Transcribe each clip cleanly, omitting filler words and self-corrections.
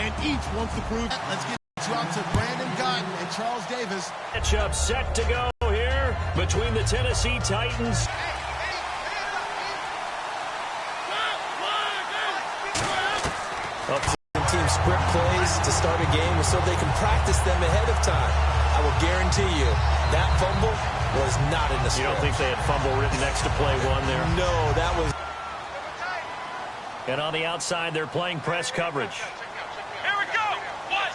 and each wants to prove. Let's get dropped to Brandon Guyton and Charles Davis. Matchup set to go here between the Tennessee Titans. Team script plays to start a game so they can practice them ahead of time. I will guarantee you that fumble was not in the script. You don't think they had fumble written next to play one there? No, that was. And on the outside, they're playing press coverage. Here we go. What?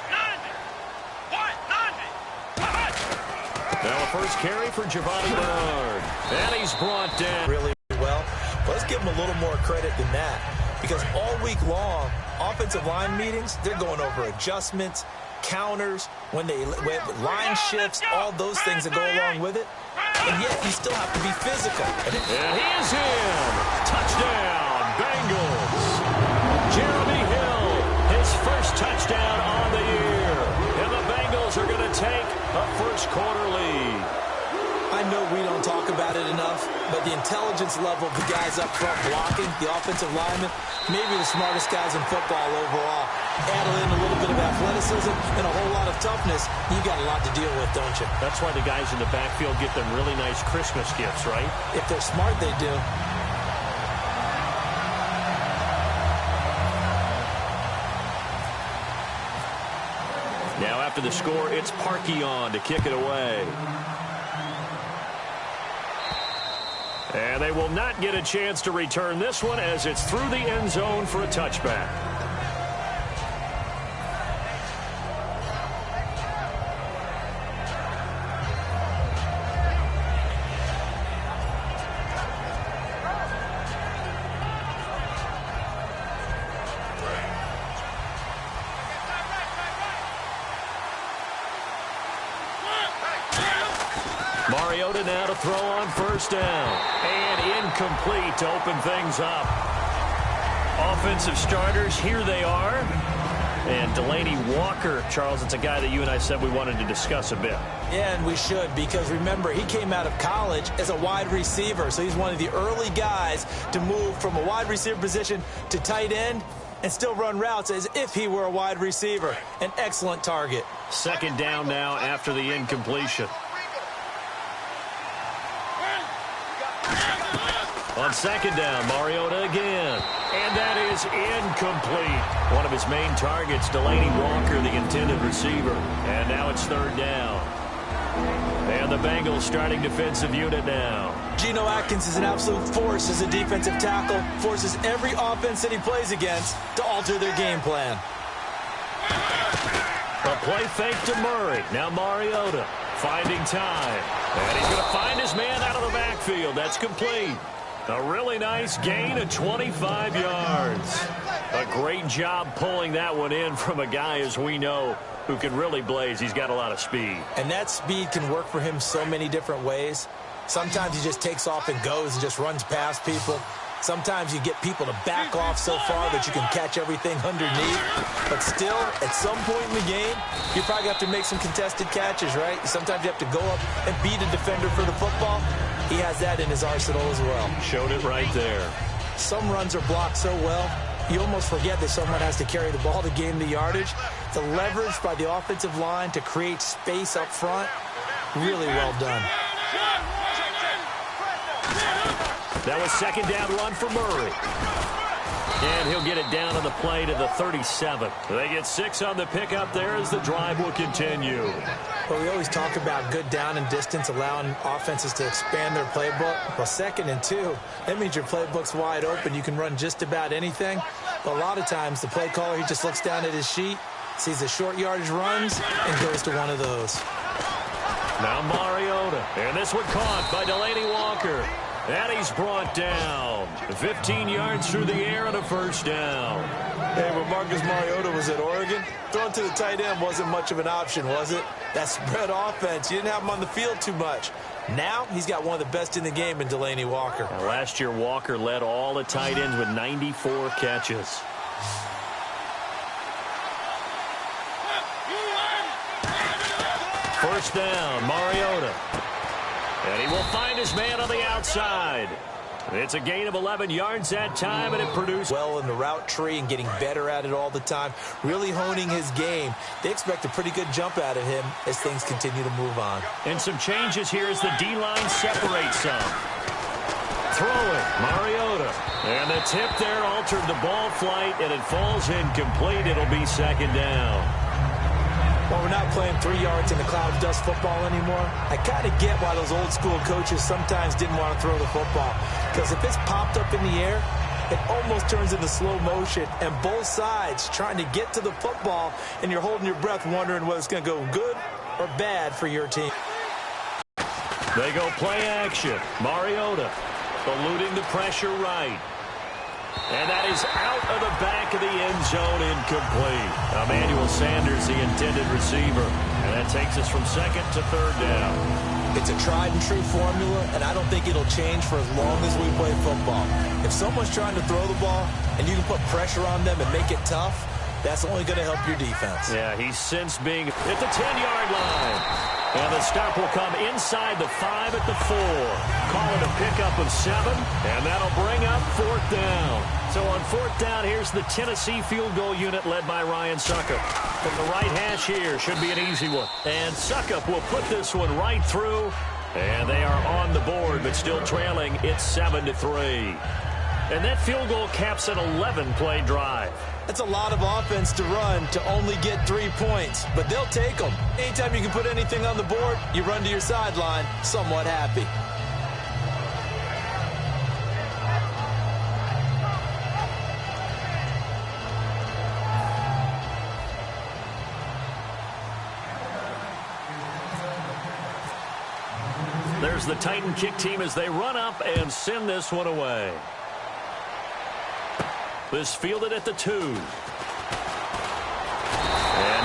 90. Now a first carry for Giovanni Bernard. And he's brought down. Really well. But let's give him a little more credit than that. Because all week long, offensive line meetings, they're going over adjustments, counters, when line shifts, all those things that go along with it. And yet, you still have to be physical. And he is in. Touchdown, Bengals. Jeremy Hill, his first touchdown on the year. And the Bengals are going to take a first-quarter lead. I know we don't talk about it enough, but the intelligence level of the guys up front blocking, the offensive linemen, maybe the smartest guys in football overall. Add in a little bit of athleticism and a whole lot of toughness, you got a lot to deal with, don't you? That's why the guys in the backfield get them really nice Christmas gifts, right? If they're smart, they do. Now after the score, it's Parkey on to kick it away. And they will not get a chance to return this one as it's through the end zone for a touchback. Mariota now to throw on first down. And incomplete to open things up. Offensive starters, here they are. And Delaney Walker, Charles, it's a guy that you and I said we wanted to discuss a bit. Yeah, and we should, because remember, he came out of college as a wide receiver. So he's one of the early guys to move from a wide receiver position to tight end and still run routes as if he were a wide receiver. An excellent target. Second down now after the incompletion. On second down, Mariota again. And that is incomplete. One of his main targets, Delaney Walker, the intended receiver. And now it's third down. And the Bengals starting defensive unit now. Geno Atkins is an absolute force as a defensive tackle. Forces every offense that he plays against to alter their game plan. A play fake to Murray. Now Mariota finding time. And he's going to find his man out of the backfield. That's complete. A really nice gain of 25 yards. A great job pulling that one in from a guy, as we know, who can really blaze. He's got a lot of speed. And that speed can work for him so many different ways. Sometimes he just takes off and goes and just runs past people. Sometimes you get people to back off so far that you can catch everything underneath. But still, at some point in the game, you probably have to make some contested catches, right? Sometimes you have to go up and beat a defender for the football. He has that in his arsenal as well. Showed it right there. Some runs are blocked so well, you almost forget that someone has to carry the ball to gain the yardage. The leverage by the offensive line to create space up front, really well done. That was second down run for Murray. And he'll get it down on the play to the 37. They get 6 on the pickup there as the drive will continue. Well, we always talk about good down and distance, allowing offenses to expand their playbook. Well, 2nd and 2, that means your playbook's wide open. You can run just about anything. But a lot of times, the play caller, he just looks down at his sheet, sees the short yardage runs, and goes to one of those. Now Mariota. And this one caught by Delaney Walker. And he's brought down. 15 yards through the air and a first down. Hey, when Marcus Mariota was at Oregon, throwing to the tight end wasn't much of an option, was it? That spread offense, you didn't have him on the field too much. Now, he's got one of the best in the game in Delaney Walker. Now, last year, Walker led all the tight ends with 94 catches. First down, Mariota. And he will find his man on the outside. It's a gain of 11 yards that time, and it produced well in the route tree and getting better at it all the time, really honing his game. They expect a pretty good jump out of him as things continue to move on. And some changes here as the D-line separates some. Throwing, Mariota. And the tip there altered the ball flight, and it falls incomplete. It'll be second down. Well, we're not playing 3 yards in the cloud of dust football anymore. I kind of get why those old school coaches sometimes didn't want to throw the football. Because if it's popped up in the air, it almost turns into slow motion. And both sides trying to get to the football, and you're holding your breath wondering whether it's going to go good or bad for your team. They go play action. Mariota eluding the pressure right. And that is out of the back of the end zone, incomplete. Emmanuel Sanders, the intended receiver. And that takes us from second to third down. It's a tried-and-true formula, and I don't think it'll change for as long as we play football. If someone's trying to throw the ball and you can put pressure on them and make it tough, that's only going to help your defense. Yeah, he's since being at the 10-yard line. And the stop will come inside the 5 at the 4. Call it a pickup of 7, and that'll bring up fourth down. So on fourth down, here's the Tennessee field goal unit led by Ryan Succop. From the right hash here, should be an easy one. And Succop will put this one right through, and they are on the board, but still trailing. It's 7-3. And that field goal caps an 11-play drive. That's a lot of offense to run to only get 3 points, but they'll take them. Anytime you can put anything on the board, you run to your sideline somewhat happy. There's the Titan kick team as they run up and send this one away. This fielded at the 2. And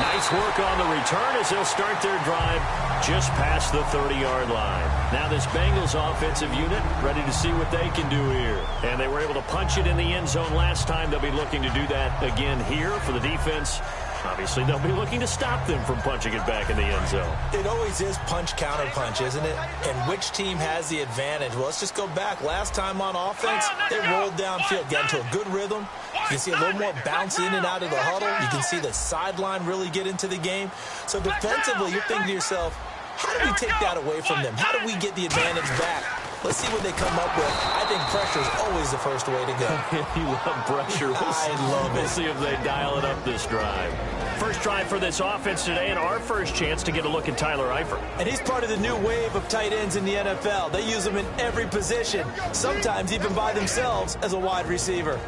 nice work on the return as they'll start their drive just past the 30-yard line. Now this Bengals offensive unit ready to see what they can do here. And they were able to punch it in the end zone last time. They'll be looking to do that again here for the defense. Obviously, they'll be looking to stop them from punching it back in the end zone. It always is punch-counter-punch, isn't it? And which team has the advantage? Well, let's just go back. Last time on offense, they rolled downfield, got into a good rhythm. You can see a little more bounce in and out of the huddle. You can see the sideline really get into the game. So defensively, you're thinking to yourself, how do we take that away from them? How do we get the advantage back? Let's see what they come up with. I think pressure is always the first way to go. You love pressure. I love it. We'll see if they dial it up this drive. First drive for this offense today, and our first chance to get a look at Tyler Eifert. And he's part of the new wave of tight ends in the NFL. They use them in every position, sometimes even by themselves as a wide receiver.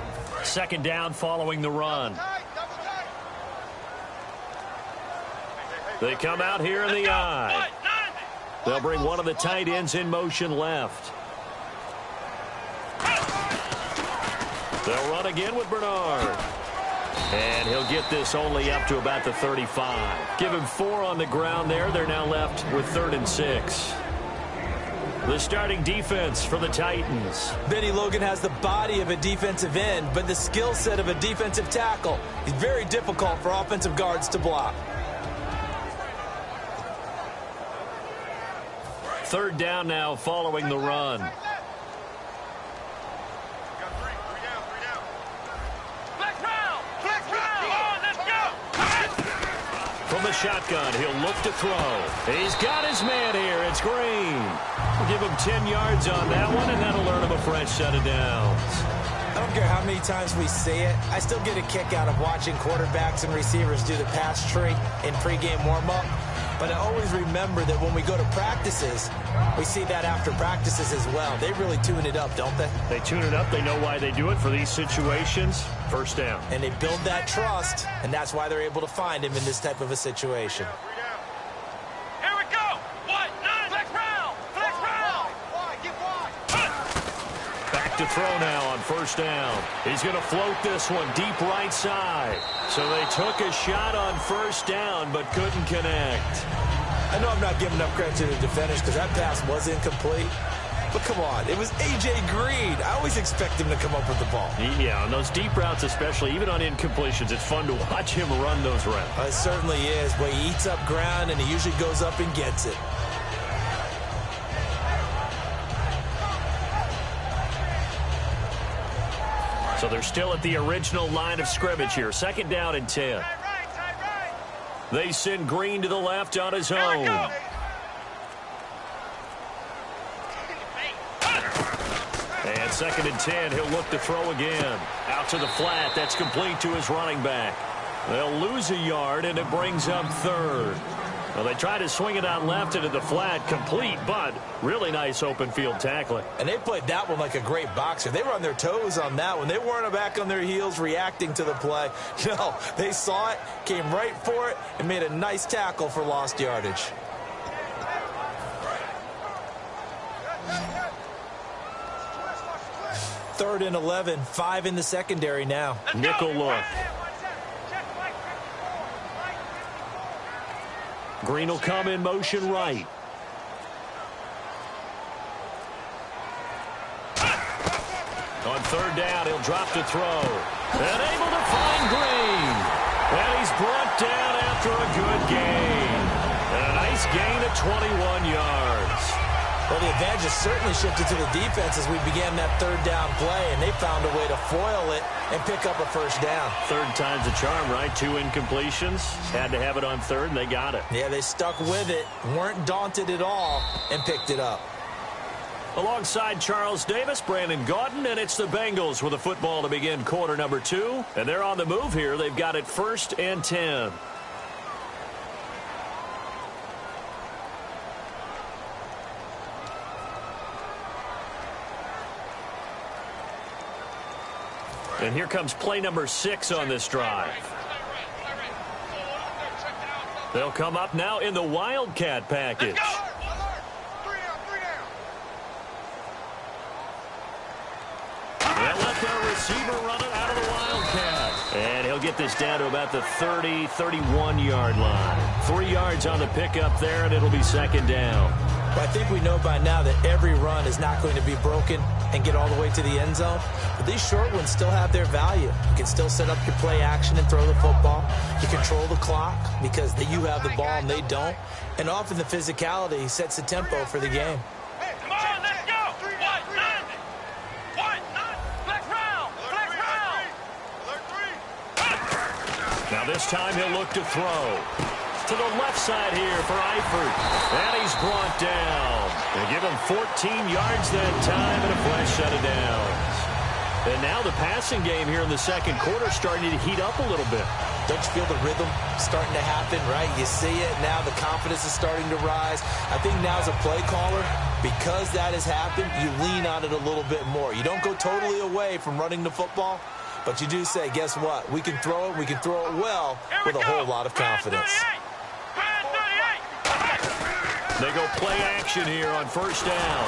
Second down following the run. They come out here in the eye. They'll bring one of the tight ends in motion left. They'll run again with Bernard. And he'll get this only up to about the 35. Give him 4 on the ground there. They're now left with 3rd and 6. The starting defense for the Titans. Benny Logan has the body of a defensive end, but the skill set of a defensive tackle. He's very difficult for offensive guards to block. Third down now following the run. From the shotgun, he'll look to throw. He's got his man here. It's Green. We'll give him 10 yards on that one, and that'll earn him a fresh set of downs. I don't care how many times we say it. I still get a kick out of watching quarterbacks and receivers do the pass tree in pregame warm-up. But I always remember that when we go to practices, we see that after practices as well. They really tune it up, don't they? They tune it up. They know why they do it for these situations. First down. And they build that trust, and that's why they're able to find him in this type of a situation. Here we go. Wide, 9. Flex round. Flex round. Wide, get wide. Back to throw now on first down. He's going to float this one deep right side. So they took a shot on first down, but couldn't connect. I know I'm not giving enough credit to the defenders because that pass was incomplete. But come on, it was A.J. Green. I always expect him to come up with the ball. Yeah, on those deep routes especially, even on incompletions, it's fun to watch him run those routes. It certainly is, but he eats up ground and he usually goes up and gets it. So they're still at the original line of scrimmage here. 2nd down and 10. They send Green to the left on his own. And 2nd and 10, he'll look to throw again. Out to the flat, that's complete to his running back. They'll lose a yard, and it brings up 3rd. Well, they try to swing it out left into the flat, complete, but really nice open field tackling. And they played that one like a great boxer. They were on their toes on that one. They weren't back on their heels reacting to the play. No, they saw it, came right for it, and made a nice tackle for lost yardage. Third and 11, 5 in the secondary now. Nickel look. Green will come in motion right. On 3rd down, he'll drop to throw. And able to find Green. And he's brought down after a good gain. And a nice gain of 21 yards. Well, the advantage has certainly shifted to the defense as we began that 3rd down play, and they found a way to foil it and pick up a 1st down. 3rd time's a charm, right? 2 incompletions. Had to have it on 3rd, and they got it. Yeah, they stuck with it, weren't daunted at all, and picked it up. Alongside Charles Davis, Brandon Gaudin, and it's the Bengals with the football to begin quarter number 2. And they're on the move here. They've got it 1st and 10. And here comes play number 6 on this drive. They'll come up now in the Wildcat package. They'll let their receiver run it out of the Wildcat. And he'll get this down to about the 30, 31-yard line. 3 yards on the pickup there, and it'll be 2nd down. But I think we know by now that every run is not going to be broken and get all the way to the end zone. But these short ones still have their value. You can still set up your play action and throw the football. You control the clock because you have the ball and they don't. And often the physicality sets the tempo for the game. Come on, let's go! What? Flex round! Now this time he'll look to throw. To the left side here for Eifert. And he's brought down. They give him 14 yards that time and a fresh set of downs. And now the passing game here in the 2nd quarter starting to heat up a little bit. Don't you feel the rhythm starting to happen, right? You see it now. The confidence is starting to rise. I think now as a play caller, because that has happened, you lean on it a little bit more. You don't go totally away from running the football, but you do say, guess what? We can throw it. We can throw it well with a whole lot of confidence. They go play action here on 1st down.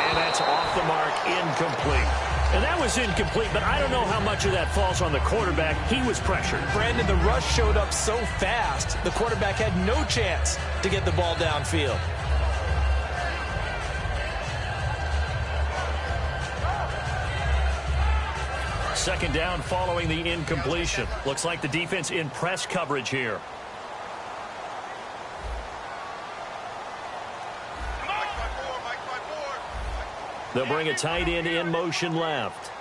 And that's off the mark, incomplete. And that was incomplete, but I don't know how much of that falls on the quarterback. He was pressured. Brandon, the rush showed up so fast, the quarterback had no chance to get the ball downfield. Second down following the incompletion. Looks like the defense in press coverage here. They'll bring a tight end in motion left.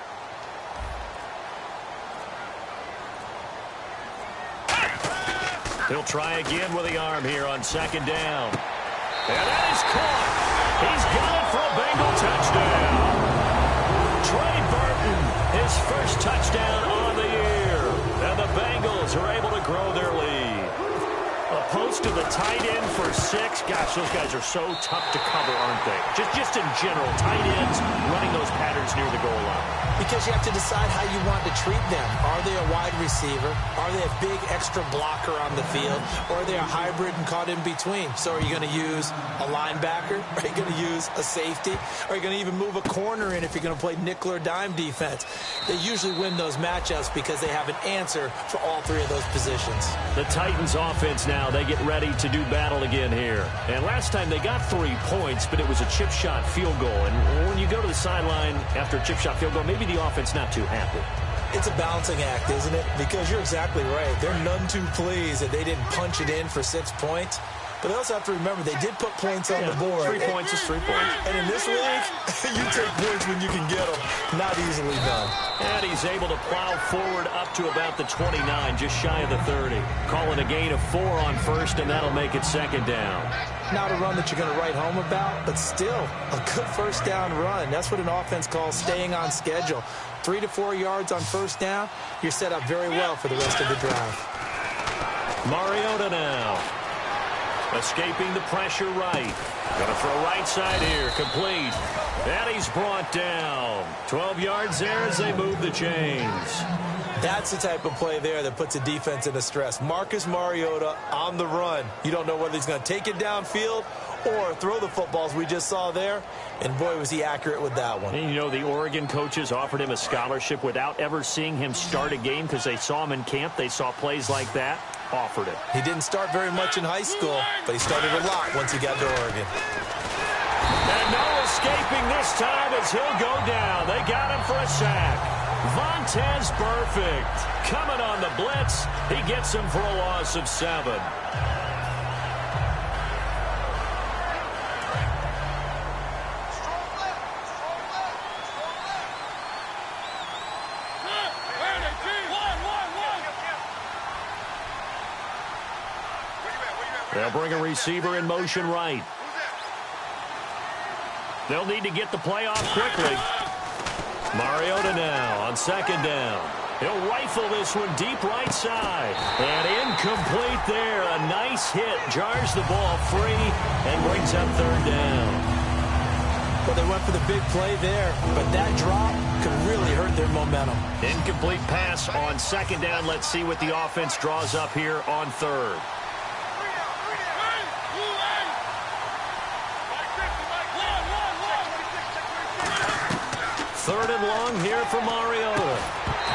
He'll try again with the arm here on 2nd down. And that is caught. He's got it for a Bengal touchdown. Trey Burton, his first touchdown on the year. And the Bengals are able to grow their lead. A post to the tight end for 6. Gosh, those guys are so tough to cover, aren't they? Just in general, tight ends running those patterns near the goal line. Because you have to decide how you want to treat them. Are they a wide receiver? Are they a big extra blocker on the field? Or are they a hybrid and caught in between? So are you going to use a linebacker? Are you going to use a safety? Are you going to even move a corner in if you're going to play nickel or dime defense? They usually win those matchups because they have an answer for all 3 of those positions. The Titans offense now, they get ready to do battle again here. And last time they got 3 points, but it was a chip shot field goal. And when you go to the sideline after a chip shot field goal, maybe the offense not too happy. It's a balancing act, isn't it? Because you're exactly right. They're none too pleased that they didn't punch it in for 6 points. But they also have to remember they did put points on the board. 3 points is 3 points. And in this league, you take points when you can get them. Not easily done. And he's able to plow forward up to about the 29, just shy of the 30. Calling a gain of 4 on first, and that'll make it second down. Not a run that you're going to write home about, but still a good first down run. That's what an offense calls staying on schedule. 3 to 4 yards on first down, you're set up very well for the rest of the drive. Mariota now. Escaping the pressure right. Gonna throw right side here. Complete. And he's brought down. 12 yards there as they move the chains. That's the type of play there that puts a defense into stress. Marcus Mariota on the run. You don't know whether he's going to take it downfield or throw the footballs we just saw there. And, boy, was he accurate with that one. And, you know, the Oregon coaches offered him a scholarship without ever seeing him start a game because they saw him in camp. They saw plays like that. Offered it. He didn't start very much in high school, but he started a lot once he got to Oregon. And no escaping this time as he'll go down. They got him for a sack. Vontaze Burfict coming on the blitz. He gets him for a loss of 7. They'll bring a receiver in motion right. They'll need to get the play off quickly. Mariota now on second down. He'll rifle this one deep right side. And incomplete there. A nice hit. Jars the ball free and brings up third down. Well, they went for the big play there, but that drop could really hurt their momentum. Incomplete pass on second down. Let's see what the offense draws up here on third. Third and long here for Mariota.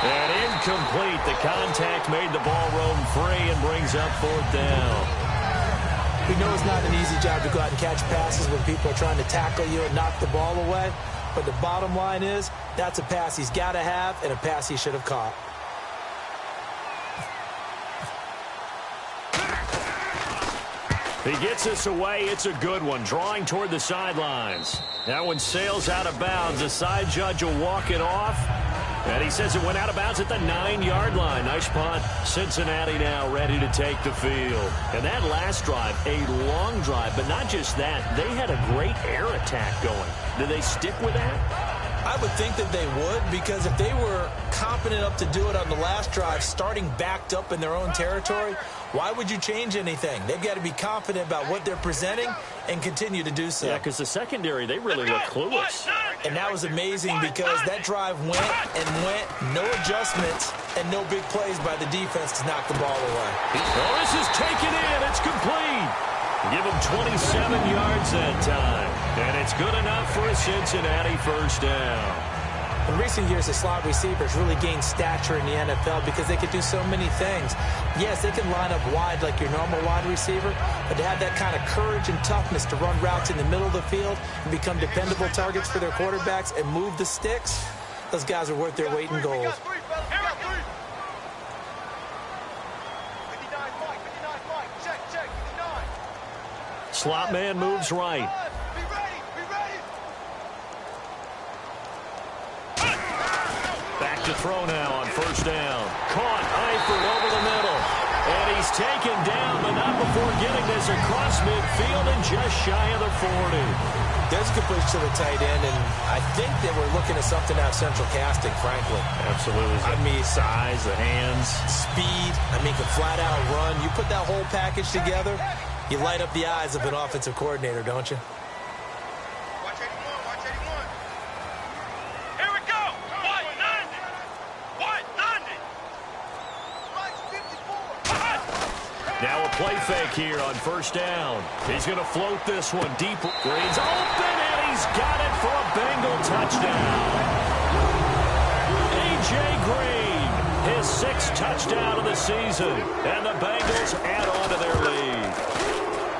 And incomplete. The contact made the ball roam free and brings up fourth down. We know it's not an easy job to go out and catch passes when people are trying to tackle you and knock the ball away. But the bottom line is, that's a pass he's got to have and a pass he should have caught. He gets this away. It's a good one. Drawing toward the sidelines. That one sails out of bounds. The side judge will walk it off. And he says it went out of bounds at the 9-yard line. Nice punt. Cincinnati now ready to take the field. And that last drive, a long drive. But not just that. They had a great air attack going. Do they stick with that? I would think that they would, because if they were competent enough to do it on the last drive, starting backed up in their own territory, why would you change anything? They've got to be confident about what they're presenting and continue to do so. Yeah, because the secondary, they really look clueless. And that was amazing because that drive went and went, no adjustments, and no big plays by the defense to knock the ball away. Oh, this is taken in. It's complete. Give him 27 yards that time. And it's good enough for a Cincinnati first down. In recent years, the slot receivers really gained stature in the NFL because they could do so many things. Yes, they can line up wide like your normal wide receiver, but to have that kind of courage and toughness to run routes in the middle of the field and become dependable targets for their quarterbacks and move the sticks, those guys are worth their weight in gold. Slot man moves right. Back to throw now on first down. Caught, Eifert over the middle. And he's taken down, but not before getting this across midfield and just shy of the 40. There's a completion to the tight end, and I think that we're looking at something out of central casting, frankly. Absolutely. I mean, size, the hands. Speed, can flat out run. You put that whole package together, you light up the eyes of an offensive coordinator, don't you? Watch 81, watch 81. Here we go. 190. 190. Watch 54. Now a play fake here on first down. He's going to float this one deep. Green's open, and he's got it for a Bengal touchdown. A.J. Green, his 6th touchdown of the season, and the Bengals add on to their lead.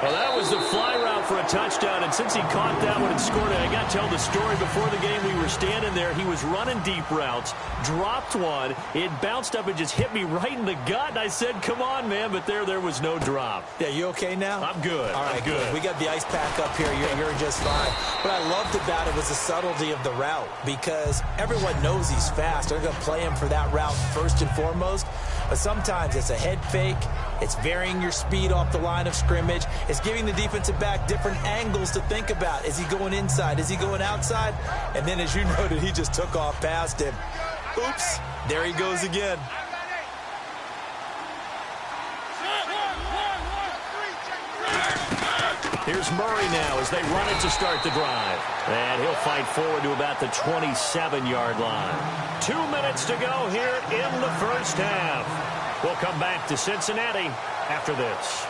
Well, that was the fly route for a touchdown, and since he caught that one and scored it, I got to tell the story. Before the game, we were standing there. He was running deep routes, dropped one. It bounced up and just hit me right in the gut, and I said, come on, man, but there was no drop. Yeah, you okay now? I'm good. All right, I'm good. We got the ice pack up here. You're just fine. What I loved about it was the subtlety of the route, because everyone knows he's fast. They're going to play him for that route first and foremost. But sometimes it's a head fake. It's varying your speed off the line of scrimmage. It's giving the defensive back different angles to think about. Is he going inside? Is he going outside? And then, as you noted, he just took off past him. Oops, there he goes again. Here's Murray now as they run it to start the drive. And he'll fight forward to about the 27-yard line. 2 minutes to go here in the first half. We'll come back to Cincinnati after this.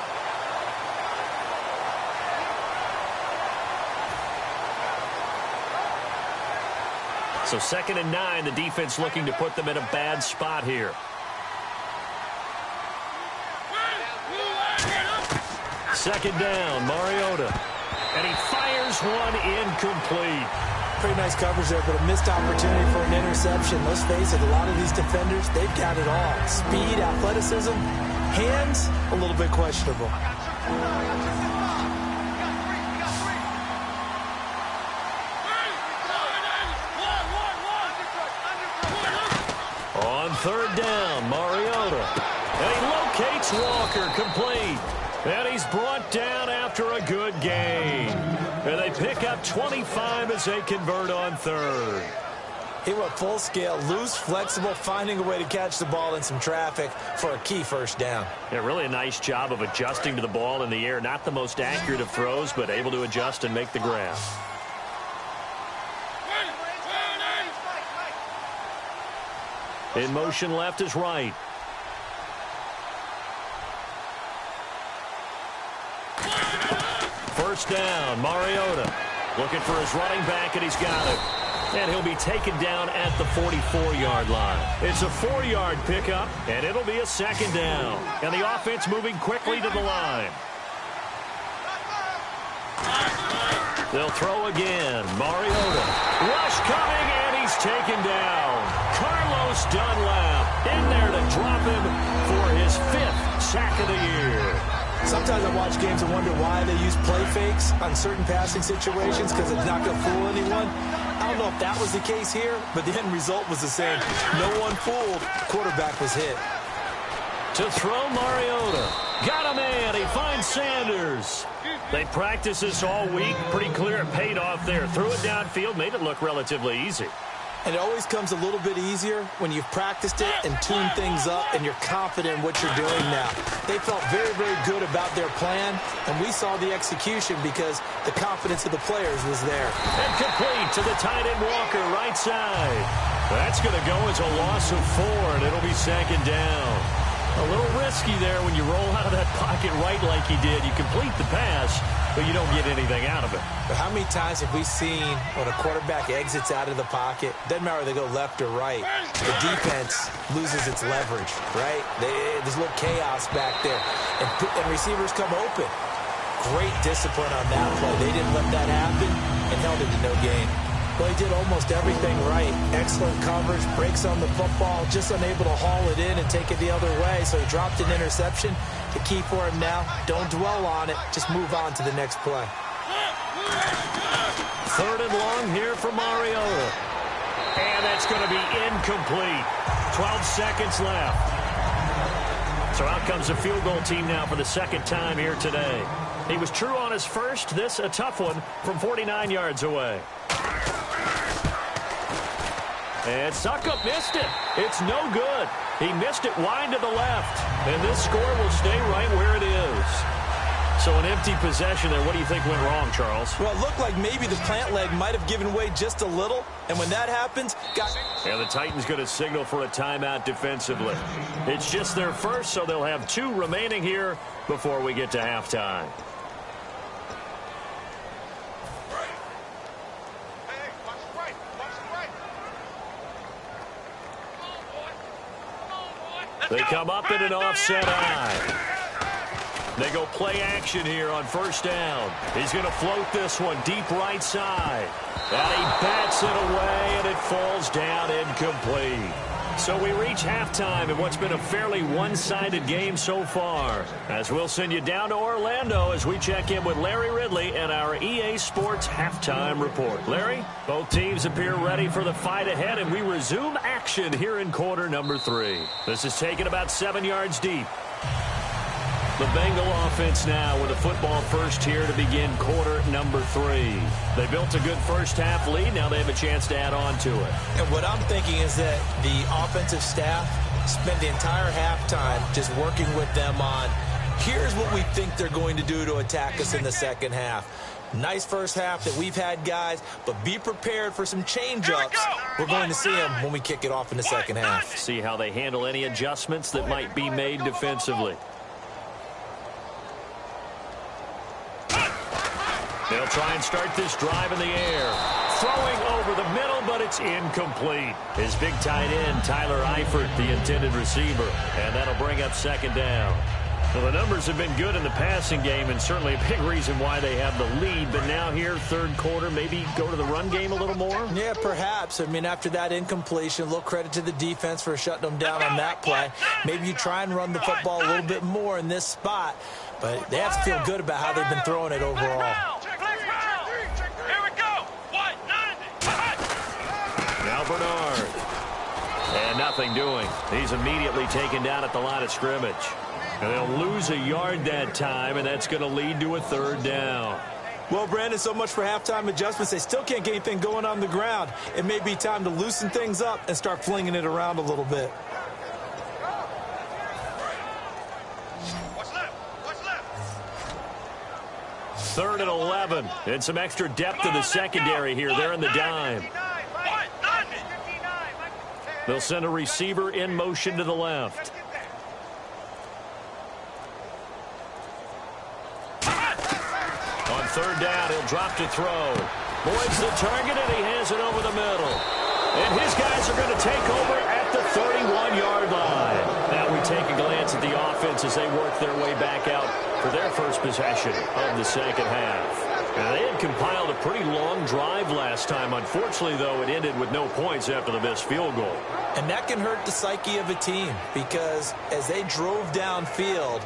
So 2nd and 9, the defense looking to put them in a bad spot here. Second down, Mariota. And he fires one incomplete. Pretty nice coverage there, but a missed opportunity for an interception. Let's face it, a lot of these defenders, they've got it all. Speed, athleticism, hands, a little bit questionable. On 3rd down, Mariota. And he locates Walker, complete. And he's brought down after a good gain. And they pick up 25 as they convert on 3rd. He went full scale, loose, flexible, finding a way to catch the ball in some traffic for a key first down. Yeah, really a nice job of adjusting to the ball in the air. Not the most accurate of throws, but able to adjust and make the grab. In motion left is right. First down, Mariota. Looking for his running back, and he's got it. And he'll be taken down at the 44-yard line. It's a 4-yard pickup, and it'll be a 2nd down. And the offense moving quickly to the line. They'll throw again. Mariota. Rush coming, and he's taken down. Carlos Dunlap in there to drop him for his 5th sack of the year. Sometimes I watch games and wonder why they use play fakes on certain passing situations, because it's not going to fool anyone. I don't know if that was the case here, but the end result was the same. No one fooled. Quarterback was hit. To throw, Mariota. Got a man. He finds Sanders. They practiced this all week. Pretty clear it paid off there. Threw it downfield, made it look relatively easy. And it always comes a little bit easier when you've practiced it and tuned things up and you're confident in what you're doing now. They felt very, very good about their plan, and we saw the execution because the confidence of the players was there. And complete to the tight end Walker, right side. That's going to go as a loss of 4, and it'll be 2nd down. A little risky there when you roll out of that pocket right like he did. You complete the pass, but you don't get anything out of it. But how many times have we seen when a quarterback exits out of the pocket, doesn't matter whether they go left or right, the defense loses its leverage, right? There's a little chaos back there, and receivers come open. Great discipline on that play. They didn't let that happen and held it to no gain. Well, he did almost everything right. Excellent coverage, breaks on the football, just unable to haul it in and take it the other way. So he dropped an interception. The key for him now, don't dwell on it. Just move on to the next play. 3rd and long here for Mariota. And that's going to be incomplete. 12 seconds left. So out comes the field goal team now for the 2nd time here today. He was true on his first. This a tough one from 49 yards away. And Suckup missed it. It's no good. He missed it wide to the left. And this score will stay right where it is. So an empty possession there. What do you think went wrong, Charles? Well, it looked like maybe the plant leg might have given way just a little. And when that happens, and the Titans going to signal for a timeout defensively. It's just their first, so they'll have 2 remaining here before we get to halftime. They come up in an offset eye. They go play action here on first down. He's going to float this one deep right side. And he bats it away, and it falls down incomplete. So we reach halftime in what's been a fairly one-sided game so far. As we'll send you down to Orlando as we check in with Larry Ridley and our EA Sports Halftime Report. Larry, both teams appear ready for the fight ahead, and we resume action here in quarter number 3. This is taken about 7 yards deep. The Bengal offense now with a football first here to begin quarter number 3. They built a good first half lead. Now they have a chance to add on to it. And what I'm thinking is that the offensive staff spent the entire halftime just working with them on, here's what we think they're going to do to attack us in the second half. Nice first half that we've had, guys, but be prepared for some change-ups. We're going to see them when we kick it off in the second half. See how they handle any adjustments that might be made defensively. They'll try and start this drive in the air. Throwing over the middle, but it's incomplete. His big tight end, Tyler Eifert, the intended receiver. And that'll bring up second down. Well, the numbers have been good in the passing game, and certainly a big reason why they have the lead. But now here, third quarter, maybe go to the run game a little more? Yeah, perhaps. I mean, after that incompletion, a little credit to the defense for shutting them down on that play. Maybe you try and run the football a little bit more in this spot. But they have to feel good about how they've been throwing it overall. Now Bernard. And nothing doing. He's immediately taken down at the line of scrimmage. And they'll lose a yard that time, and that's going to lead to a third down. Well, Brandon, so much for halftime adjustments. They still can't get anything going on the ground. It may be time to loosen things up and start flinging it around a little bit. Third and 11. And some extra depth in the secondary here. They're in the dime. They'll send a receiver in motion to the left. On third down, he'll drop to throw. Boyd's the target, and he has it over the middle. And his guys are going to take over at the 31-yard line. Now we take a glance at the offense as they work their way back out for their first possession of the second half. Now, they had compiled a pretty long drive last time. Unfortunately, though, it ended with no points after the missed field goal. And that can hurt the psyche of a team because as they drove downfield,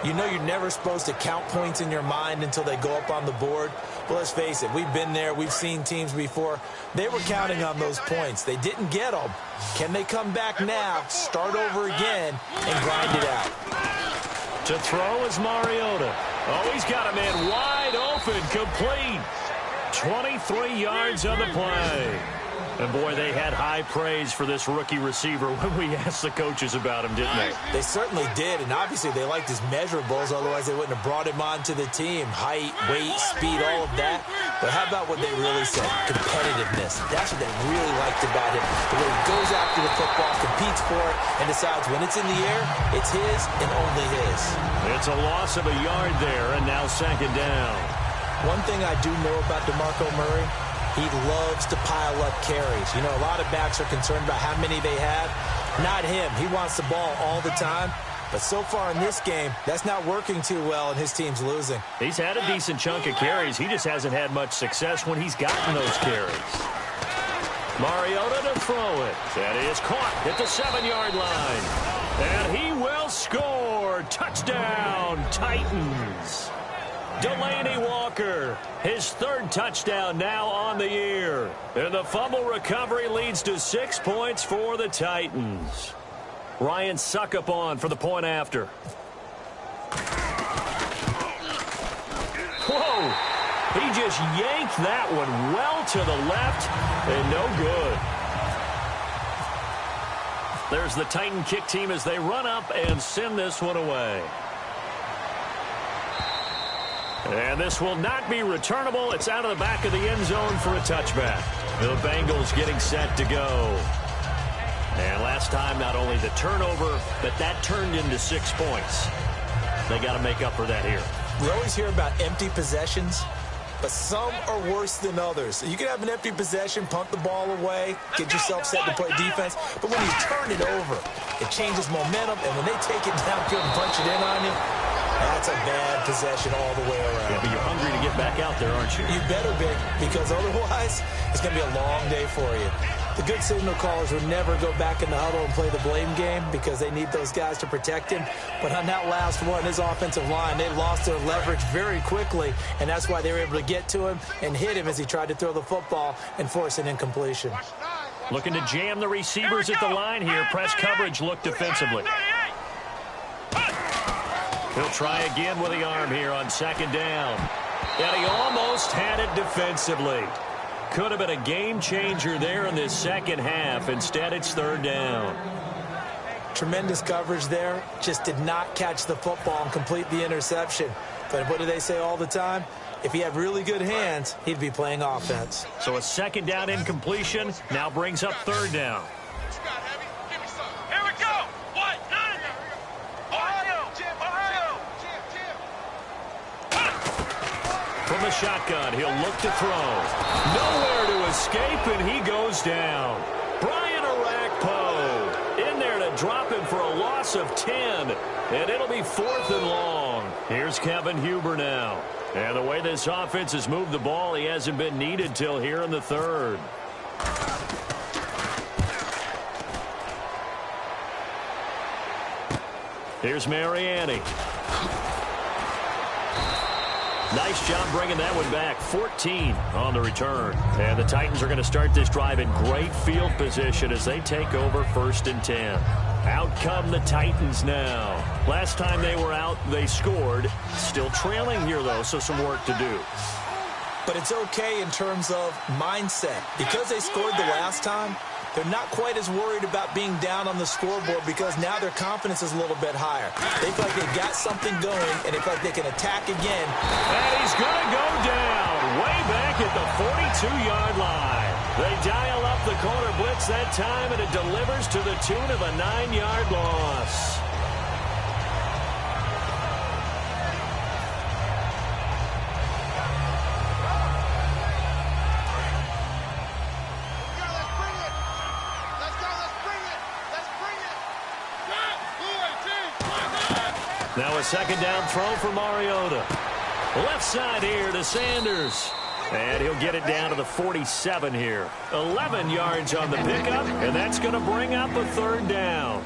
you know you're never supposed to count points in your mind until they go up on the board. Well, let's face it, we've been there. We've seen teams before. They were counting on those points. They didn't get them. Can they come back now, start over again, and grind it out? To throw is Mariota. Oh, he's got a man wide open, complete. 23 yards on the play. And, boy, they had high praise for this rookie receiver when we asked the coaches about him, didn't they? They certainly did, and obviously they liked his measurables. Otherwise, they wouldn't have brought him onto the team. Height, weight, speed, all of that. But how about what they really said? Competitiveness. That's what they really liked about him. The way he goes after the football, competes for it, and decides when it's in the air, it's his and only his. It's a loss of a yard there, and now second down. One thing I do know about DeMarco Murray, he loves to pile up carries. You know, a lot of backs are concerned about how many they have. Not him. He wants the ball all the time. But so far in this game, that's not working too well, and his team's losing. He's had a decent chunk of carries. He just hasn't had much success when he's gotten those carries. Mariota to throw it. That is caught at the 7-yard line. And he will score. Touchdown, Titans. Delaney Walker, his third touchdown now on the year. And the fumble recovery leads to 6 points for the Titans. Ryan Suckup on for the point after. Whoa! He just yanked that one well to the left and no good. There's the Titan kick team as they run up and send this one away. And this will not be returnable. It's out of the back of the end zone for a touchback. The Bengals getting set to go. And last time, not only the turnover, but that turned into 6 points. They got to make up for that here. We always hear about empty possessions, but some are worse than others. You can have an empty possession, punt the ball away, get yourself set to play defense, but when you turn it over, it changes momentum, and when they take it downfield and punch it in on you, that's a possession all the way around. Yeah, but you're hungry to get back out there, aren't you? You better be, because otherwise it's going to be a long day for you. The good signal callers would never go back in the huddle and play the blame game because they need those guys to protect him. But on that last one, his offensive line, they lost their leverage very quickly, and that's why they were able to get to him and hit him as he tried to throw the football and force an incompletion. Looking to jam the receivers at the line here. Press coverage look defensively. He'll try again with the arm here on second down. And he almost had it defensively. Could have been a game changer there in this second half. Instead, it's third down. Tremendous coverage there. Just did not catch the football and complete the interception. But what do they say all the time? If he had really good hands, he'd be playing offense. So a second down incompletion now brings up third down. Here we go. What? None. Ohio. From the shotgun, he'll look to throw. Nowhere to escape, and he goes down. Brian Arakpo in there to drop him for a loss of 10, and it'll be 4th and long. Here's Kevin Huber now. And the way this offense has moved the ball, he hasn't been needed till here in the third. Here's Mariani. Nice job bringing that one back. 14 on the return. And the Titans are going to start this drive in great field position as they take over 1st and 10. Out come the Titans now. Last time they were out, they scored. Still trailing here, though, so some work to do. But it's okay in terms of mindset. Because they scored the last time, they're not quite as worried about being down on the scoreboard because now their confidence is a little bit higher. They feel like they've got something going, and they feel like they can attack again. And he's going to go down way back at the 42-yard line. They dial up the corner blitz that time, and it delivers to the tune of a 9-yard loss. Now a second down throw for Mariota. Left side here to Sanders. And he'll get it down to the 47 here. 11 yards on the pickup, and that's going to bring up a third down.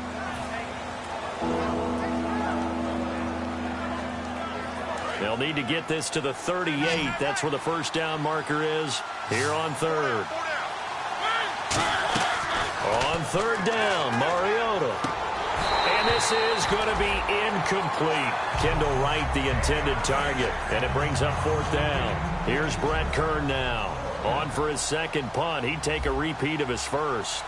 They'll need to get this to the 38. That's where the first down marker is here on third. On third down, Mariota. And this is going to be incomplete. Kendall Wright, the intended target. And it brings up 4th down. Here's Brett Kern now. On for his second punt. He'd take a repeat of his first.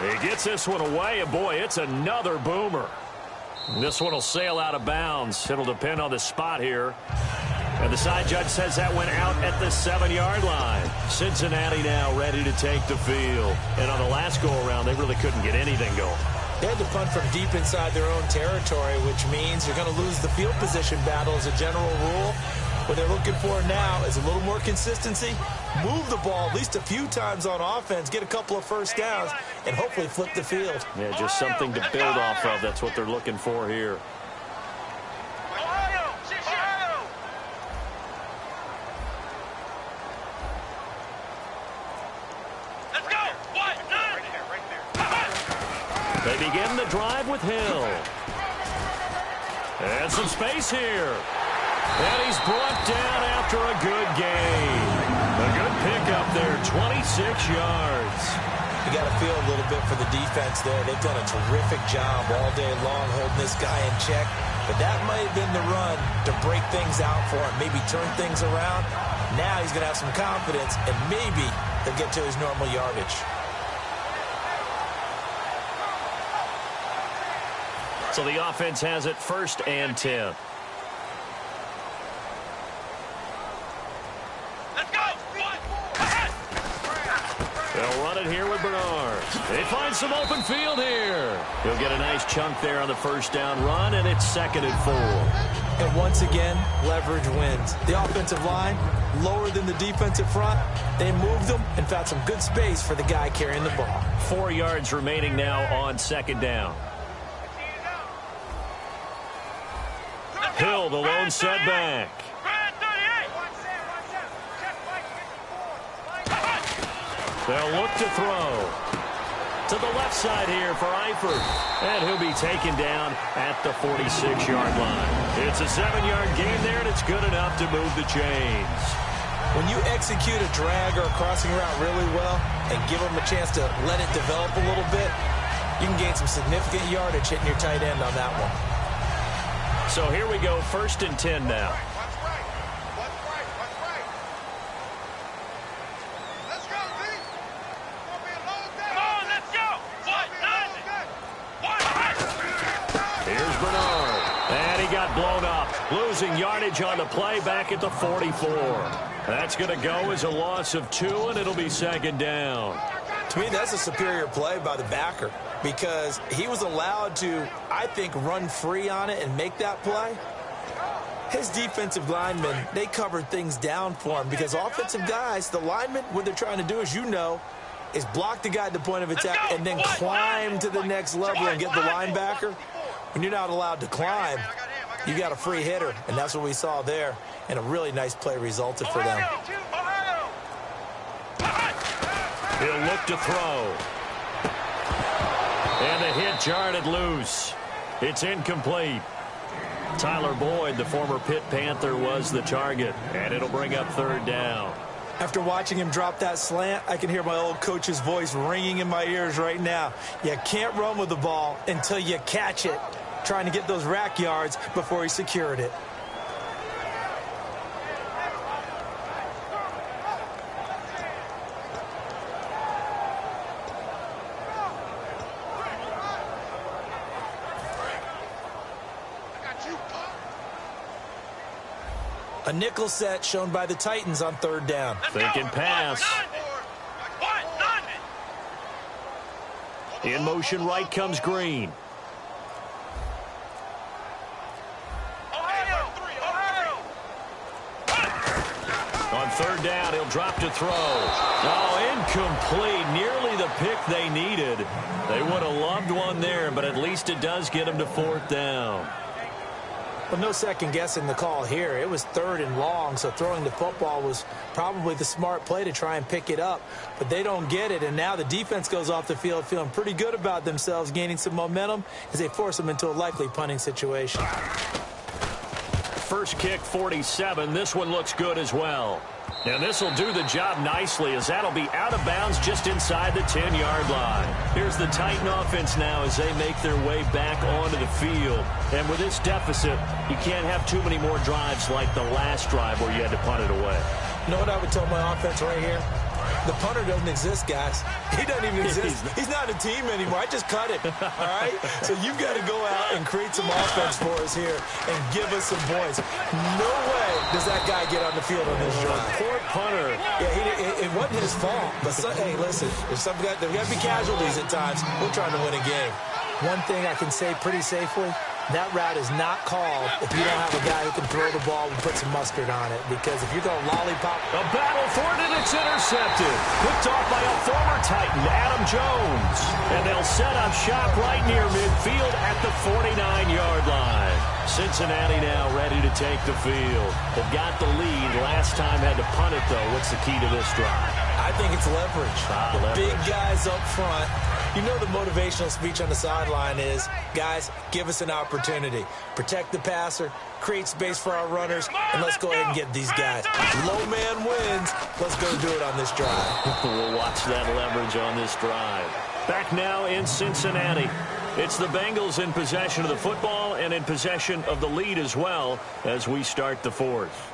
He gets this one away, and boy, it's another boomer. This one will sail out of bounds. It'll depend on the spot here. And the side judge says that went out at the 7-yard line. Cincinnati now ready to take the field. And on the last go-around, they really couldn't get anything going. They had to punt from deep inside their own territory, which means you're going to lose the field position battle as a general rule. What they're looking for now is a little more consistency, move the ball at least a few times on offense, get a couple of first downs, and hopefully flip the field. Yeah, just something to build off of. That's what they're looking for here. They begin the drive with Hill. And some space here. And he's brought down after a good gain. A good pickup there, 26 yards. You got to feel a little bit for the defense there. They've done a terrific job all day long holding this guy in check. But that might have been the run to break things out for him, maybe turn things around. Now he's going to have some confidence, and maybe he'll get to his normal yardage. So the offense has it 1st and 10. They'll run it here with Bernard. They find some open field here. He'll get a nice chunk there on the first down run, and it's 2nd and 4. And once again, leverage wins. The offensive line, lower than the defensive front. They moved them and found some good space for the guy carrying the ball. 4 yards remaining now on 2nd down. Hill, the lone setback. They'll look to throw. To the left side here for Eifert. And he'll be taken down at the 46-yard line. It's a 7-yard gain there, and it's good enough to move the chains. When you execute a drag or a crossing route really well and give them a chance to let it develop a little bit, you can gain some significant yardage hitting your tight end on that one. So here we go, 1st and 10 now. Blown up, losing yardage on the play back at the 44. That's going to go as a loss of 2, and it'll be 2nd down. To me, that's a superior play by the backer because he was allowed to, I think, run free on it and make that play. His defensive linemen, they covered things down for him because offensive guys, the linemen, what they're trying to do, as you know, is block the guy at the point of attack and then climb to the next level and get the linebacker. When you're not allowed to climb, you got a free hitter, and that's what we saw there, and a really nice play resulted for them. He'll look to throw. And the hit jarred it loose. It's incomplete. Tyler Boyd, the former Pitt Panther, was the target, and it'll bring up 3rd down. After watching him drop that slant, I can hear my old coach's voice ringing in my ears right now. You can't run with the ball until you catch it. Trying to get those rack yards before he secured it. A nickel set shown by the Titans on 3rd down. Thinking pass. In motion right comes Green. On 3rd down, he'll drop to throw. Oh, incomplete. Nearly the pick they needed. They would have loved one there, but at least it does get them to 4th down. Well, no second guessing the call here. It was 3rd and long, so throwing the football was probably the smart play to try and pick it up. But they don't get it, and now the defense goes off the field feeling pretty good about themselves, gaining some momentum as they force them into a likely punting situation. First kick, 47. This one looks good as well. And this will do the job nicely as that'll be out of bounds just inside the 10-yard line. Here's the Titan offense now as they make their way back onto the field. And with this deficit, you can't have too many more drives like the last drive where you had to punt it away. You know what I would tell my offense right here? The punter doesn't exist, guys. He doesn't even exist. He's not a team anymore. I just cut it, all right? So you've got to go out and create some offense for us here and give us some points. No way does that guy get on the field on this drive. Poor punter. Yeah, it wasn't his fault. But, hey, listen, there's got to be casualties at times. We're trying to win a game. One thing I can say pretty safely, that route is not called if you don't have a guy who can throw the ball and put some mustard on it. Because if you're going to lollipop... A battle for it, and it's intercepted. Picked off by a former Titan, Adam Jones. And they'll set up shop right near midfield at the 49-yard line. Cincinnati now ready to take the field. They've got the lead. Last time had to punt it, though. What's the key to this drive? I think it's leverage. The big guys up front. You know the motivational speech on the sideline is, guys, give us an opportunity. Protect the passer, create space for our runners, and let's go ahead and get these guys. Low man wins. Let's go do it on this drive. We'll watch that leverage on this drive. Back now in Cincinnati. It's the Bengals in possession of the football and in possession of the lead as well as we start the fourth.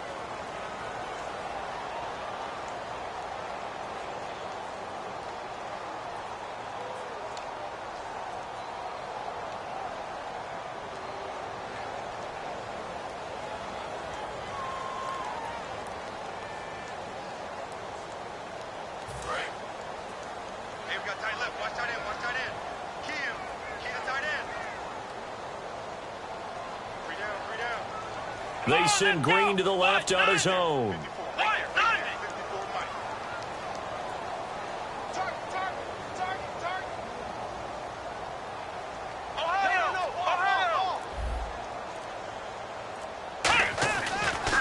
They send Green to the left on his own.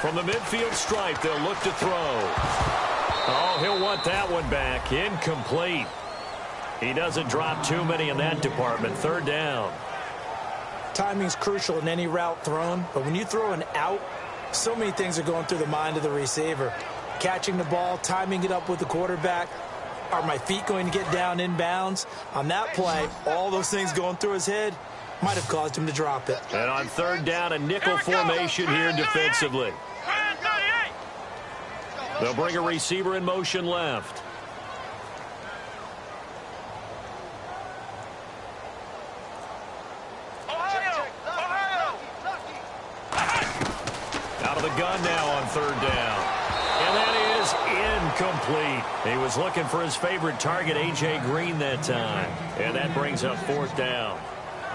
From the midfield stripe, they'll look to throw. Oh, he'll want that one back. Incomplete. He doesn't drop too many in that department. Third down. Timing's crucial in any route thrown, but when you throw an out, so many things are going through the mind of the receiver. Catching the ball, timing it up with the quarterback. Are my feet going to get down inbounds? On that play, all those things going through his head might have caused him to drop it. And on third down, a nickel formation here defensively. They'll bring a receiver in motion left. Out of the gun now on third down. And that is incomplete. He was looking for his favorite target, A.J. Green, that time. And that brings up fourth down.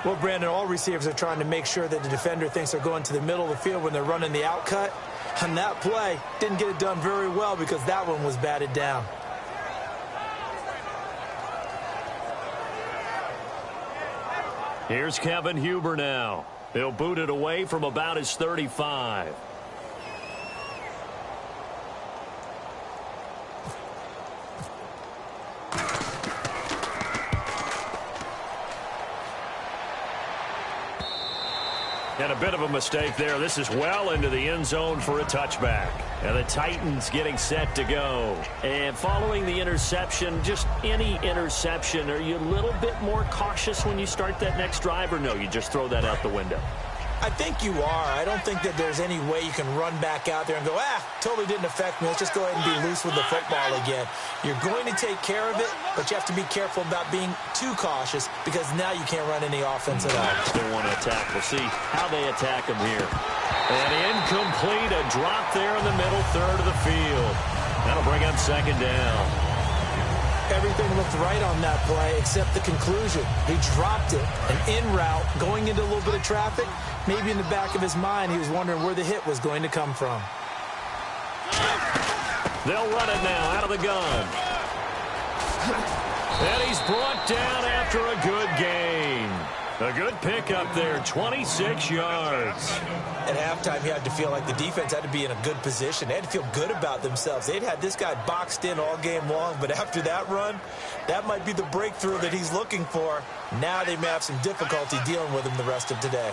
Well, Brandon, all receivers are trying to make sure that the defender thinks they're going to the middle of the field when they're running the out cut. On that play, didn't get it done very well because that one was batted down. Here's Kevin Huber now. He'll boot it away from about his 35. And a bit of a mistake there. This is well into the end zone for a touchback. And the Titans getting set to go. And following the interception, just any interception, are you a little bit more cautious when you start that next drive, or no, you just throw that out the window? I think you are. I don't think that there's any way you can run back out there and go, totally didn't affect me. Let's just go ahead and be loose with the football again. You're going to take care of it, but you have to be careful about being too cautious because now you can't run any offense at all. Still want to attack. We'll see how they attack him here. And incomplete, a drop there in the middle third of the field. That'll bring up second down. Everything looked right on that play except the conclusion. He dropped it, an in route, going into a little bit of traffic. Maybe in the back of his mind, he was wondering where the hit was going to come from. They'll run it now out of the gun. And he's brought down after a good gain. A good pickup there, 26 yards. At halftime, you had to feel like the defense had to be in a good position. They had to feel good about themselves. They'd had this guy boxed in all game long, but after that run, that might be the breakthrough that he's looking for. Now they may have some difficulty dealing with him the rest of today.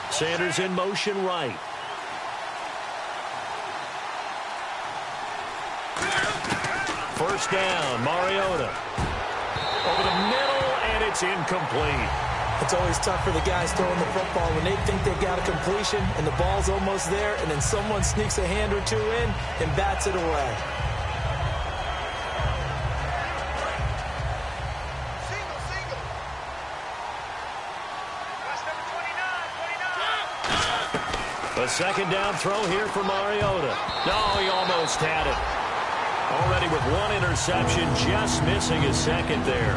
Sanders in motion right. First down, Mariota. Over the middle, and it's incomplete. It's always tough for the guys throwing the football when they think they've got a completion and the ball's almost there, and then someone sneaks a hand or two in and bats it away. A second down throw here for Mariota. No, he almost had it. Already with one interception, just missing his second there.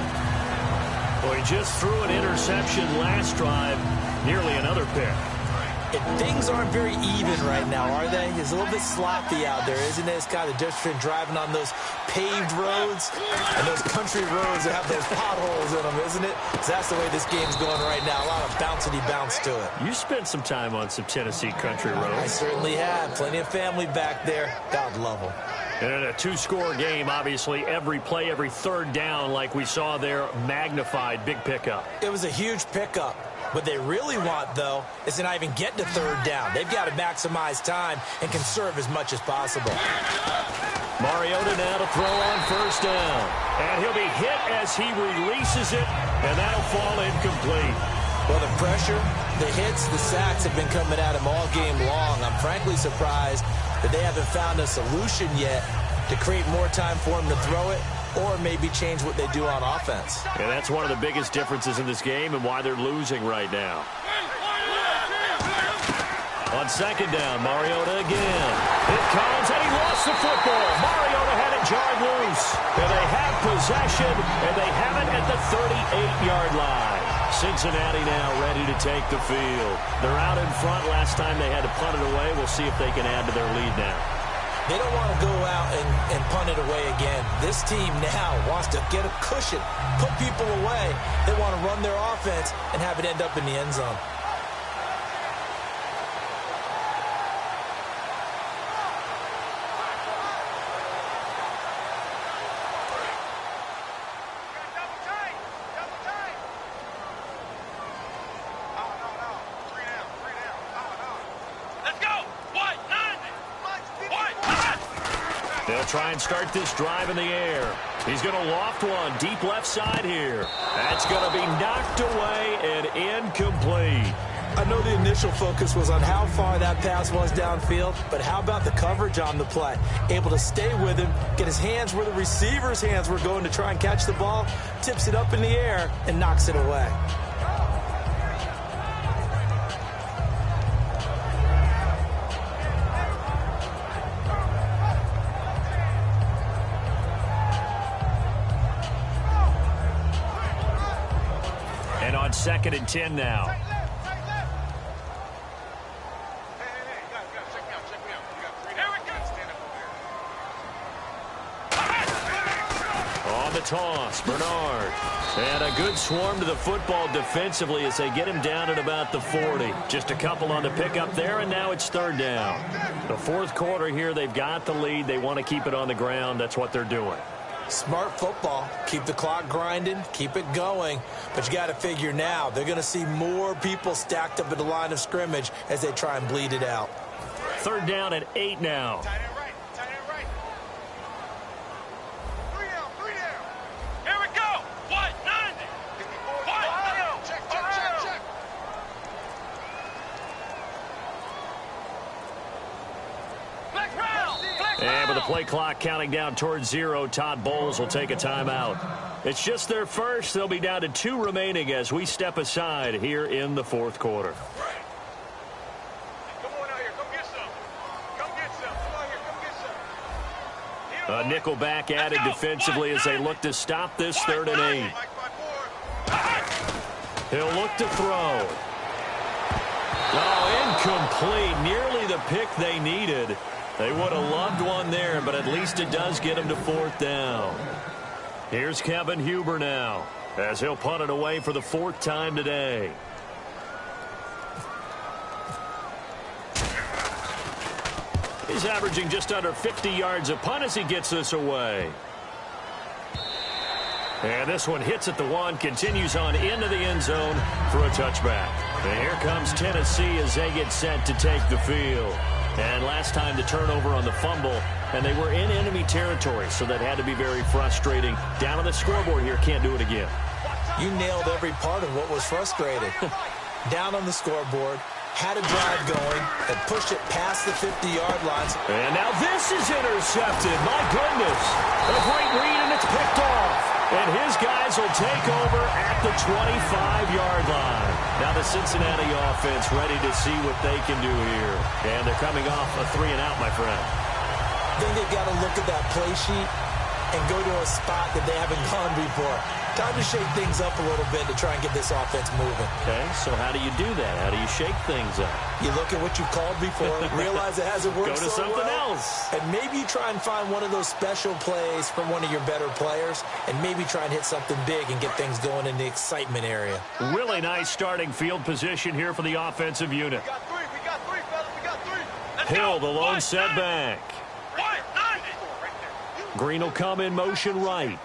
Well, he just threw an interception last drive, nearly another pick. And things aren't very even right now, are they? It's a little bit sloppy out there, isn't it? It's kind of the difference between driving on those paved roads and those country roads that have those potholes in them, isn't it? Because that's the way this game's going right now. A lot of bouncy bounce to it. You spent some time on some Tennessee country roads. I certainly have. Plenty of family back there. God love them. And in a two-score game, obviously, every play, every third down, like we saw there, magnified, big pickup. It was a huge pickup. What they really want, though, is to not even get to third down. They've got to maximize time and conserve as much as possible. Mariota now to throw on first down. And he'll be hit as he releases it, and that'll fall incomplete. Well, the pressure, the hits, the sacks have been coming at him all game long. I'm frankly surprised that they haven't found a solution yet to create more time for him to throw it, or maybe change what they do on offense. And that's one of the biggest differences in this game and why they're losing right now. On second down, Mariota again. It comes, and he lost the football. Mariota had it jarred loose. And they have possession, and they have it at the 38-yard line. Cincinnati now ready to take the field. They're out in front. Last time they had to punt it away. We'll see if they can add to their lead now. They don't want to go out and punt it away again. This team now wants to get a cushion, put people away. They want to run their offense and have it end up in the end zone. They'll try and start this drive in the air. He's going to loft one deep left side here. That's going to be knocked away and incomplete. I know the initial focus was on how far that pass was downfield, but how about the coverage on the play? Able to stay with him, get his hands where the receiver's hands were going to try and catch the ball, tips it up in the air, and knocks it away. And on 2nd and 10 now. On the toss, Bernard. And a good swarm to the football defensively as they get him down at about the 40. Just a couple on the pickup there, and now it's 3rd down. The 4th quarter here, they've got the lead. They want to keep it on the ground. That's what they're doing. Smart football. Keep the clock grinding, keep it going. But you got to figure now, they're going to see more people stacked up at the line of scrimmage as they try and bleed it out. 3rd down at 8 now. Tight end right. Tight end right. 3 down. 3 down. Here we go. What? 90. What? Ohio. Check. Flex round. And with the play clock counting down towards 0, Todd Bowles will take a timeout. It's just their first. They'll be down to 2 remaining as we step aside here in the 4th quarter. Come on out here. Come get some. Come get some. Come on here. Come get some. A nickel back added defensively as they look to stop this 3rd and 8. He'll look to throw. Oh, incomplete. Nearly the pick they needed. They would have loved one there, but at least it does get them to 4th down. Here's Kevin Huber now as he'll punt it away for the 4th time today. He's averaging just under 50 yards a punt as he gets this away. And this one hits at the 1, continues on into the end zone for a touchback. And here comes Tennessee as they get set to take the field. And last time the turnover on the fumble, and they were in enemy territory, so that had to be very frustrating. Down on the scoreboard here, can't do it again. You nailed every part of what was frustrating. Down on the scoreboard, had a drive going, and pushed it past the 50-yard lines. And now this is intercepted. My goodness. A great read, and it's picked off. And his guys will take over at the 25-yard line. Now the Cincinnati offense ready to see what they can do here. And they're coming off a 3-and-out, my friend. I think they've got to look at that play sheet and go to a spot that they haven't gone before. Time to shake things up a little bit to try and get this offense moving. Okay, so how do you do that? How do you shake things up? You look at what you've called before, realize it hasn't worked Go to so something well, else. and maybe you try and find one of those special plays from one of your better players, and maybe try and hit something big and get things going in the excitement area. Really nice starting field position here for the offensive unit. We got 3, fellas. We got 3. Let's Hill, go. the lone setback. What? 90. Green will come in motion right.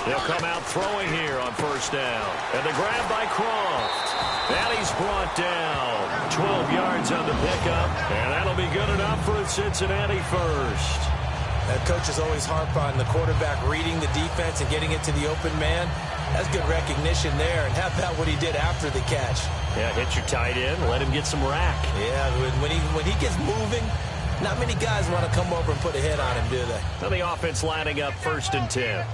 They'll come out throwing here on 1st down. And the grab by Croft. And he's brought down. 12 yards on the pickup. And that'll be good enough for a Cincinnati first. That coach is always harp on the quarterback reading the defense and getting it to the open man. That's good recognition there. And how about what he did after the catch? Yeah, hit your tight end. Let him get some rack. Yeah, when he gets moving, not many guys want to come over and put a hit on him, do they? Now the offense lining up 1st and 10.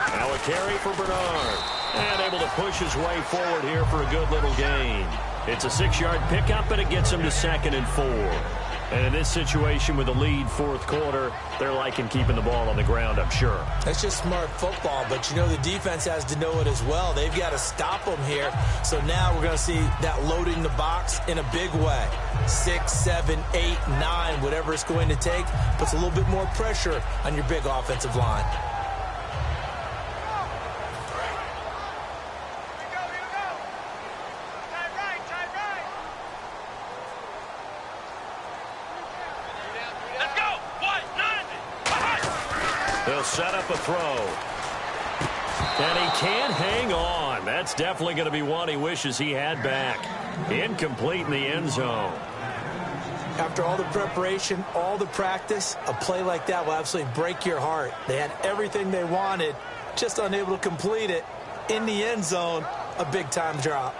Now a carry for Bernard. And able to push his way forward here for a good little gain. It's a 6-yard pickup, and it gets him to 2nd and 4. And in this situation with a lead fourth quarter, they're liking keeping the ball on the ground, I'm sure. That's just smart football, but you know the defense has to know it as well. They've got to stop them here. So now we're going to see that loading the box in a big way. 6, 7, 8, 9, whatever it's going to take, puts a little bit more pressure on your big offensive line. They'll set up a throw. And he can't hang on. That's definitely going to be one he wishes he had back. Incomplete in the end zone. After all the preparation, all the practice, a play like that will absolutely break your heart. They had everything they wanted, just unable to complete it. In the end zone, a big-time drop.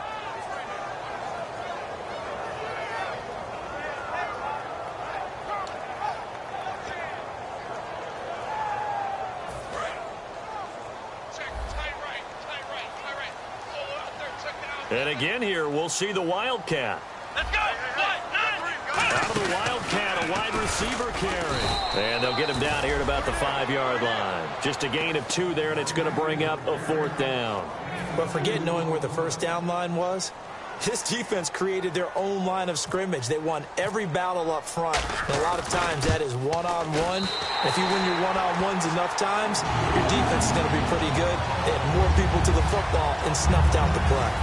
And again here, we'll see the Wildcat. Let's go. Out of the Wildcat, a wide receiver carry. And they'll get him down here at about the 5-yard line. Just a gain of 2 there, and it's going to bring up a 4th down. But forget knowing where the first down line was. This defense created their own line of scrimmage. They won every battle up front. And a lot of times that is one-on-one. If you win your one-on-ones enough times, your defense is going to be pretty good. They had more people to the football and snuffed out the play.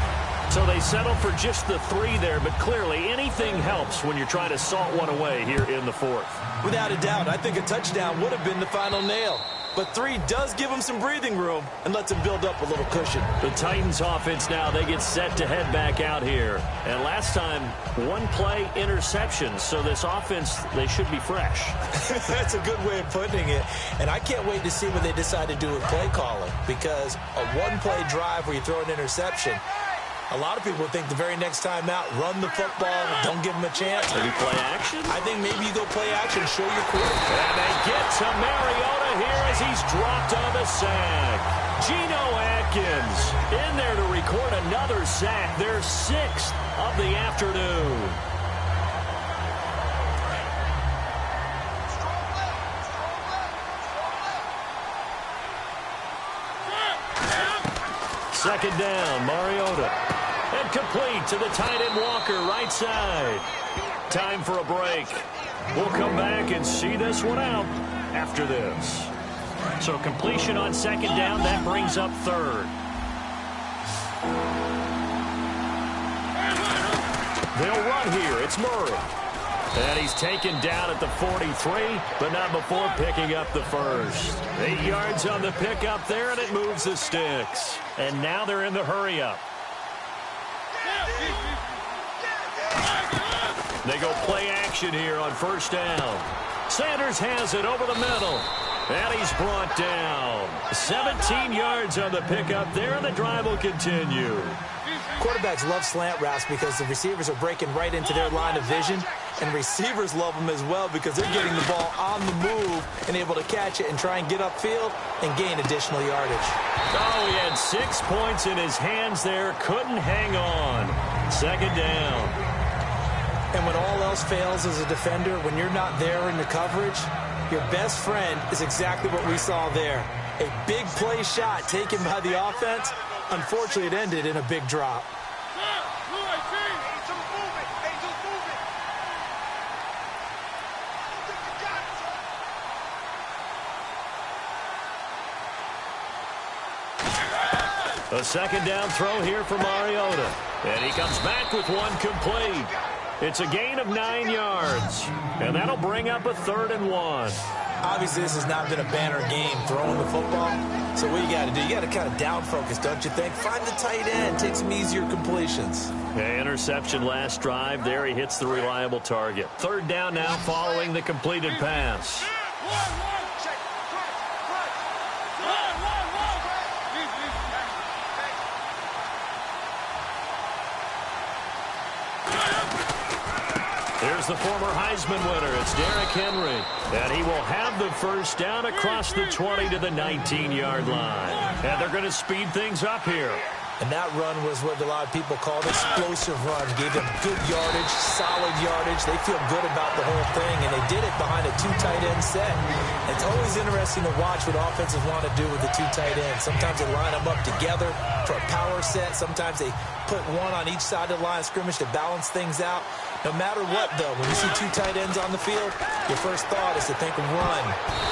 So they settle for just the 3 there, but clearly anything helps when you're trying to salt one away here in the 4th. Without a doubt, I think a touchdown would have been the final nail. But 3 does give them some breathing room and lets them build up a little cushion. The Titans offense now, they get set to head back out here. And last time, 1 play interception. So this offense, they should be fresh. That's a good way of putting it. And I can't wait to see what they decide to do with play calling. Because a 1-play drive where you throw an interception, a lot of people think the very next time out, run the football, don't give them a chance. Maybe play action? I think maybe you go play action, show your quarterback. And they get to Mariota here as he's dropped on the sack. Geno Atkins in there to record another sack, their 6th of the afternoon. Second down, Mariota. And complete to the tight end Walker, right side. Time for a break. We'll come back and see this one out after this. So completion on second down, that brings up 3rd. They'll run here. It's Murray. And he's taken down at the 43, but not before picking up the 1st. 8 yards on the pickup there, and it moves the sticks. And now they're in the hurry-up. They go play action here on 1st down. Sanders has it over the middle. And he's brought down. 17 yards on the pickup there, and the drive will continue. Quarterbacks love slant routes because the receivers are breaking right into their line of vision. And receivers love them as well because they're getting the ball on the move and able to catch it and try and get upfield and gain additional yardage. Oh, he had 6 points in his hands there. Couldn't hang on. Second down. And when all else fails as a defender, when you're not there in the coverage, your best friend is exactly what we saw there. A big play shot taken by the offense. Unfortunately, it ended in a big drop. A second down throw here for Mariota. And he comes back with 1 complete. It's a gain of 9 yards. And that'll bring up a 3rd and 1. Obviously, this has not been a banner game throwing the football. So what you got to do, you got to kind of down focus, don't you think? Find the tight end, take some easier completions. Yeah, interception last drive. There he hits the reliable target. 3rd down now following the completed pass. Here's the former Heisman winner. It's Derrick Henry. And he will have the first down across the 20 to the 19-yard line. And they're going to speed things up here. And that run was what a lot of people call an explosive run. Gave them good yardage, solid yardage. They feel good about the whole thing, and they did it behind a two tight end set. It's always interesting to watch what offenses want to do with the two tight ends. Sometimes they line them up together for a power set. Sometimes they put one on each side of the line of scrimmage to balance things out. No matter what, though, when you see two tight ends on the field, your first thought is to think of run.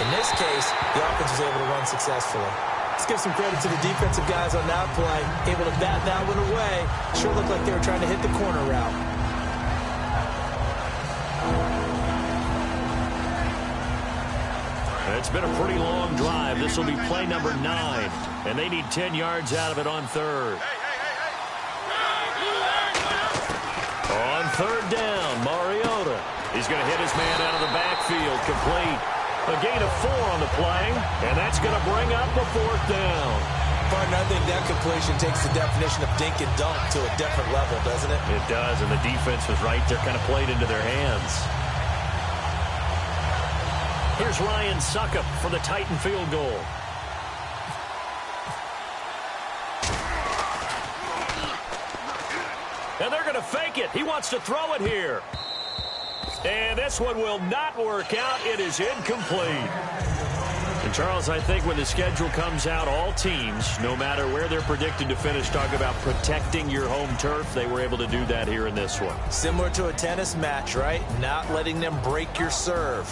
In this case, the offense was able to run successfully. Let's give some credit to the defensive guys on that play. Able to bat that one away. Sure looked like they were trying to hit the corner route. It's been a pretty long drive. This will be play number 9. And they need 10 yards out of it on third. On third down, Mariota. He's going to hit his man out of the backfield, complete. A gain of 4 on the play, and that's going to bring up a fourth down. Partner, I think that completion takes the definition of dink and dunk to a different level, doesn't it? It does, and the defense was right there, kind of played into their hands. Here's Ryan Suckup for the Titan field goal. And they're going to fake it. He wants to throw it here. And this one will not work out. It is incomplete. And, Charles, I think when the schedule comes out, all teams, no matter where they're predicted to finish, talk about protecting your home turf. They were able to do that here in this one. Similar to a tennis match, right? Not letting them break your serve.